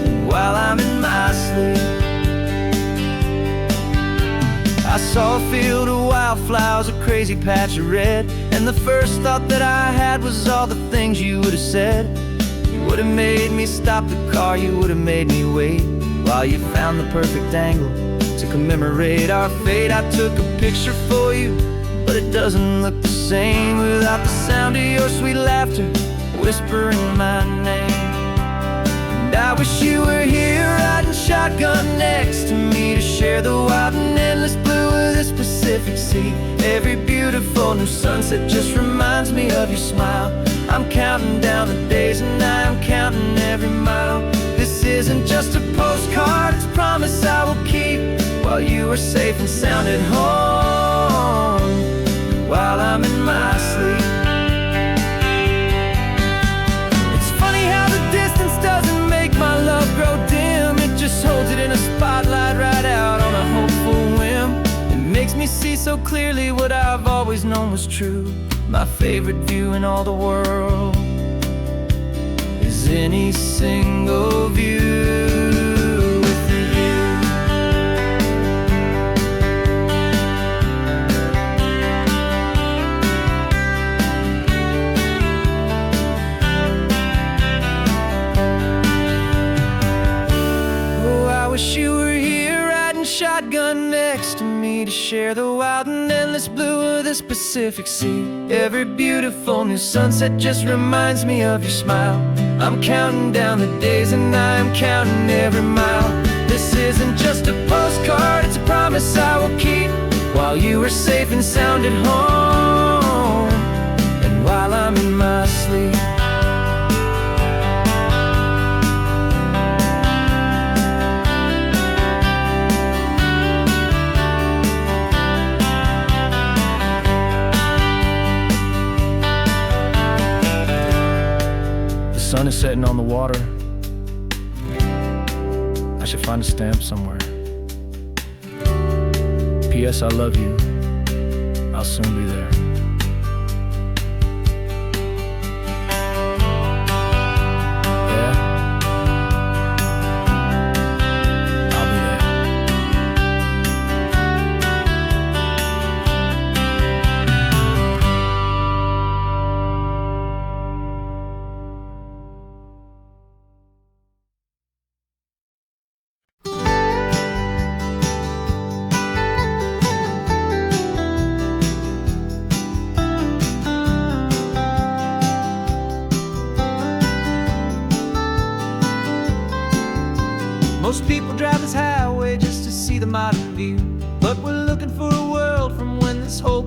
and while I'm in my sleep. I saw a field of wildflowers, a crazy patch of red, and the first thought that I had was all the things you would have said. You would have made me stop the car, you would have made me wait, while you found the perfect angle to commemorate our fate. I took a picture for you, but it doesn't look the same without the sound of your sweet laughter whispering my name. And I wish you were here riding shotgun next to me to share the wild and endless blue of this Pacific Sea. Every beautiful new sunset just reminds me of your smile. I'm counting down the days and I'm counting every mile. This isn't just a postcard, it's a promise I will keep, while you are safe and sound at home, while I'm in my sleep. It's funny how the distance doesn't make my love grow dim, it just holds it in a spotlight right out on a hopeful whim. It makes me see so clearly what I've always known was true. My favorite view in all the world is any single view with you. Oh, I wish you were here riding shotgun next to me to share the wild and endless blue of this Pacific Sea. Every beautiful new sunset just reminds me of your smile. I'm counting down the days and I'm counting every mile. This isn't just a postcard, it's a promise I will keep, while you are safe and sound at home, and while I'm in my sleep. The sun is setting on the water. I should find a stamp somewhere. P.S. I love you. I'll soon be there.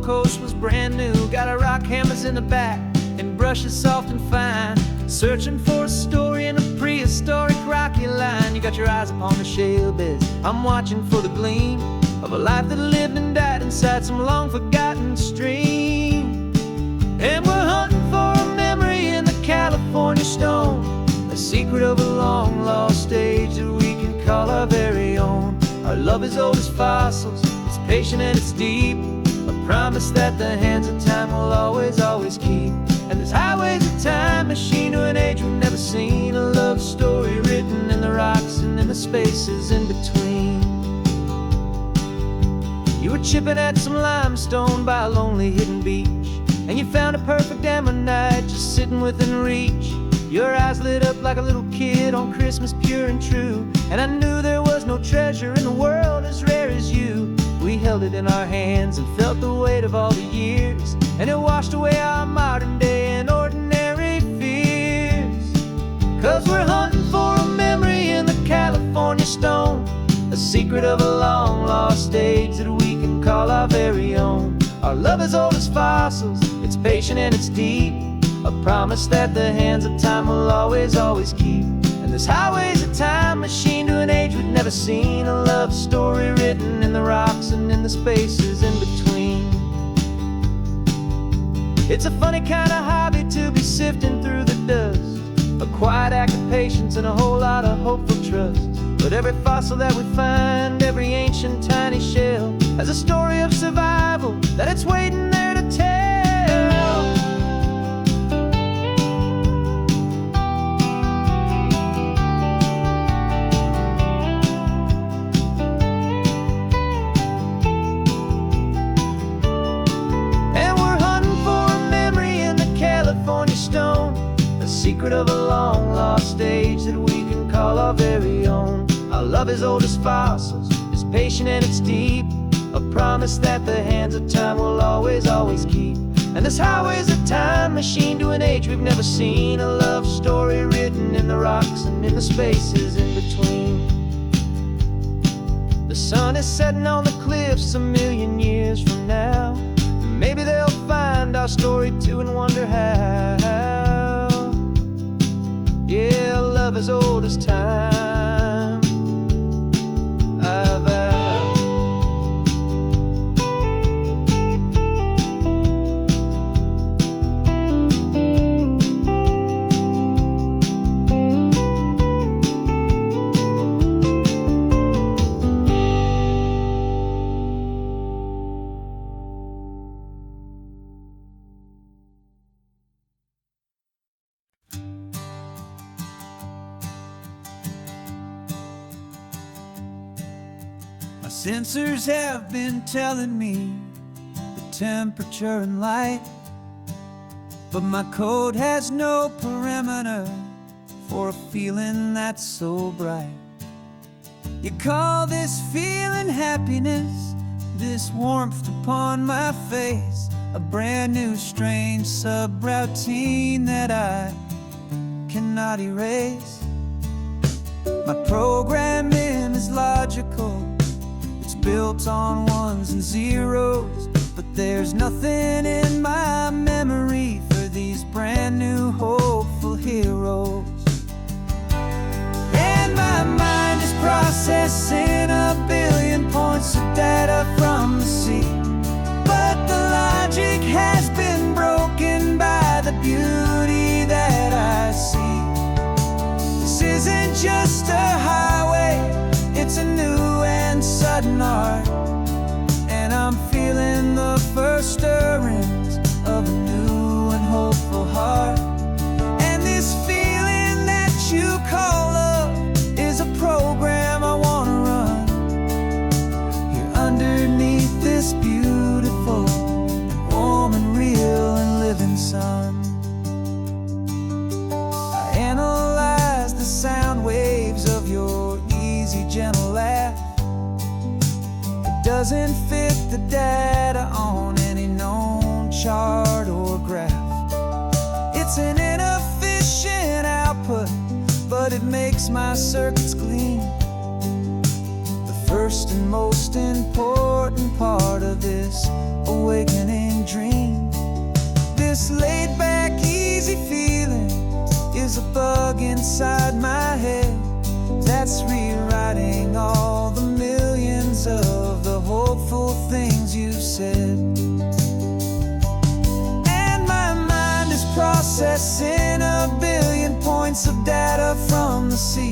coast was brand new. Got our rock hammers in the back and brushes soft and fine, searching for a story in a prehistoric rocky line. You got your eyes upon the shale beds, I'm watching for the gleam of a life that lived and died inside some long forgotten stream. And we're hunting for a memory in the California stone, a secret of a long lost age that we can call our very own. Our love is old as fossils, it's patient and it's deep, a promise that the hands of time will always, always keep. And this highway's a time machine to an age we've never seen, a love story written in the rocks and in the spaces in between. You were chipping at some limestone by a lonely hidden beach, and you found a perfect ammonite just sitting within reach. Your eyes lit up like a little kid on Christmas, pure and true, and I knew there was no treasure in the world as rare as you. We held it in our hands and felt the weight of all the years, and it washed away our modern day and ordinary fears. 'Cause we're hunting for a memory in the California stone, a secret of a long lost age that we can call our very own. Our love is old as fossils, it's patient and it's deep, a promise that the hands of time will always, always keep. And this highway's a time machine to an age we've never seen, a love story written in the rocks and in the spaces in between. It's a funny kind of hobby to be sifting through the dust, a quiet act of patience and a whole lot of hopeful trust. But every fossil that we find, every ancient tiny shell, has a story of survival that it's waiting there to tell. Secret of a long lost age that we can call our very own. Our love is old as fossils, it's patient and it's deep, a promise that the hands of time will always, always keep. And this highway's a time machine to an age we've never seen, a love story written in the rocks and in the spaces in between. The sun is setting on the cliffs a million years from now, maybe they'll find our story too and wonder how. Yeah, love as old as time, I vow. Sensors have been telling me the temperature and light, but my code has no perimeter for a feeling that's so bright. You call this feeling happiness, this warmth upon my face, a brand new strange subroutine that I cannot erase. My programming is logical, built on ones and zeros, but there's nothing in my memory for these brand new hopeful heroes. And my mind is processing a billion points of data from the sea, but the logic has been broken by the beauty that I see. This isn't just a highway, it's a new and sudden art, and I'm feeling the first stirrings of a new and hopeful heart. And this feeling that you call love is a program I want to run here underneath this beautiful and warm and real and living sun. I analyze the sound waves of your easy, gentle laugh. It doesn't fit the data on any known chart or graph. It's an inefficient output, but it makes my circuits gleam. The first and most important part of this awakening. that's rewriting all the millions of the hopeful things you've said. And my mind is processing a billion points of data from the sea,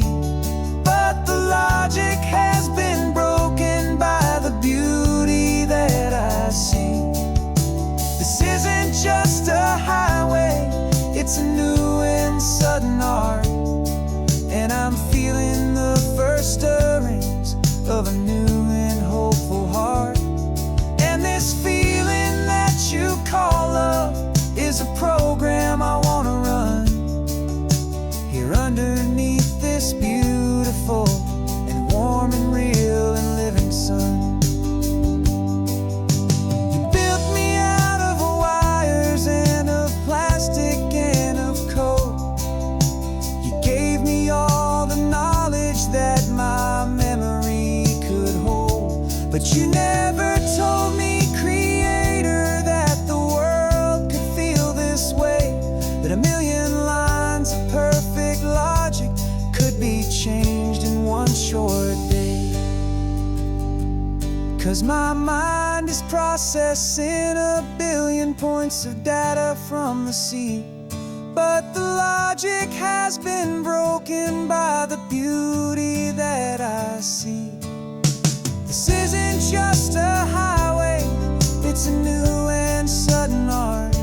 but the logic has been broken by the beauty that I see. This isn't just a highway, it's a new and sudden art, and I'm feeling the first stirrings of a new and hopeful heart. And this feeling that you call love is a program I wanna run here underneath this beautiful and warm and real and living sun. You built me out of wires and of plastic and of code. You gave me all the knowledge that my memory could hold, but you never told me, Creator, that the world could feel this way, that a million lines of perfect logic could be changed in one short day. 'Cause my mind is processing a billion points of data from the sea, but the logic has been broken by the beauty that I see. This isn't just a highway, it's a new and sudden art,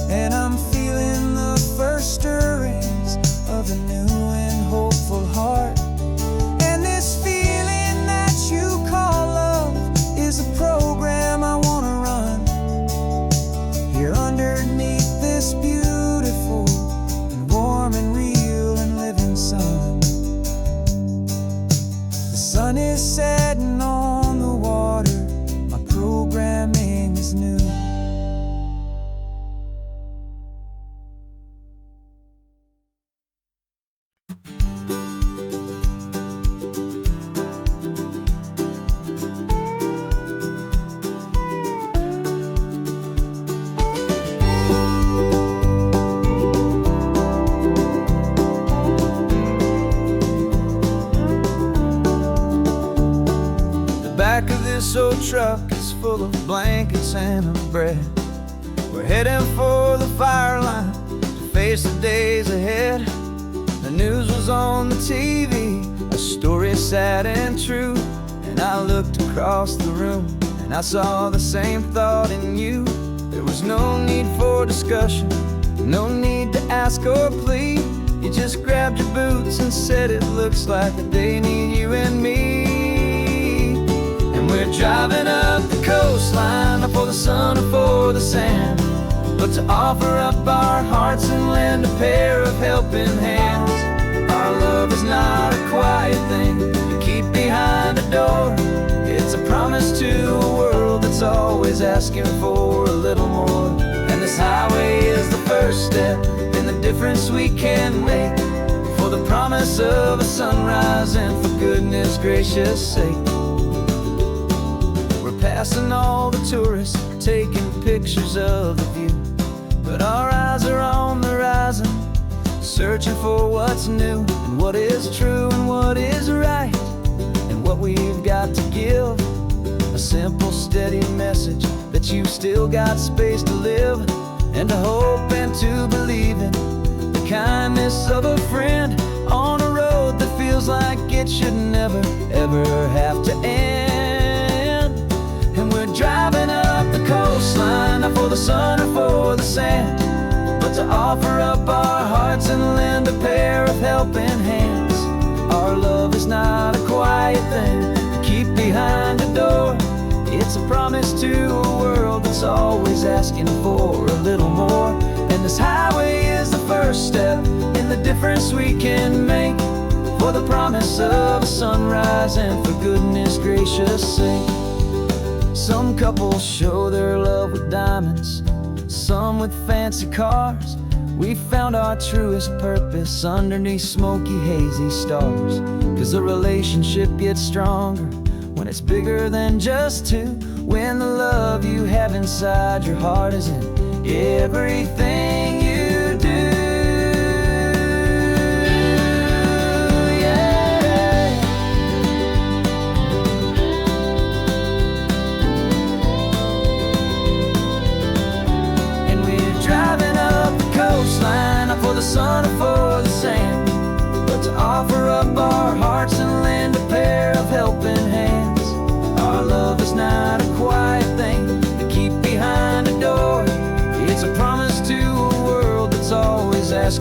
and I'm feeling the first stirrings of a new and hopeful heart. And this feeling that you call love is a program I wanna run here underneath this beautiful and warm and real and living sun. The sun is setting on the water, my programming is new. Back of this old truck is full of blankets and of bread. We're heading for the fire line to face the days ahead. The news was on the TV, a story sad and true, and I looked across the room and I saw the same thought in you. There was no need for discussion, no need to ask or plead. You just grabbed your boots and said it looks like the day need you and me. We're driving up the coastline, not for the sun or for the sand, but to offer up our hearts and lend a pair of helping hands. Our love is not a quiet thing you keep behind a door. It's a promise to a world that's always asking for a little more. And this highway is the first step in the difference we can make, for the promise of a sunrise and for goodness gracious sake. Passing all the tourists, taking pictures of the view, but our eyes are on the horizon, searching for what's new and what is true and what is right, and what we've got to give. A simple, steady message that you've still got space to live, and to hope and to believe in the kindness of a friend on a road that feels like it should never, ever have to end. And we're driving up the coastline, not for the sun or for the sand, but to offer up our hearts and lend a pair of helping hands. Our love is not a quiet thing to keep behind a door. It's a promise to a world that's always asking for a little more. And this highway is the first step in the difference we can make, for the promise of a sunrise and for goodness gracious sake. Some couples show their love with diamonds, some with fancy cars. We found our truest purpose underneath smoky, hazy stars. 'Cause the relationship gets stronger when it's bigger than just two, when the love you have inside your heart is in everything you do. Yeah.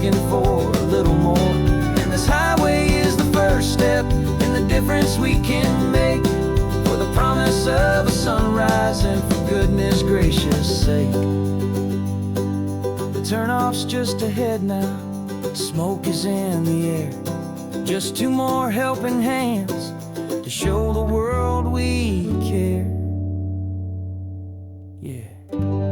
asking for a little more. And this highway is the first step in the difference we can make, for the promise of a sunrise and for goodness gracious sake. The turnoff's just ahead now, smoke is in the air. Just two more helping hands to show the world we care. Yeah.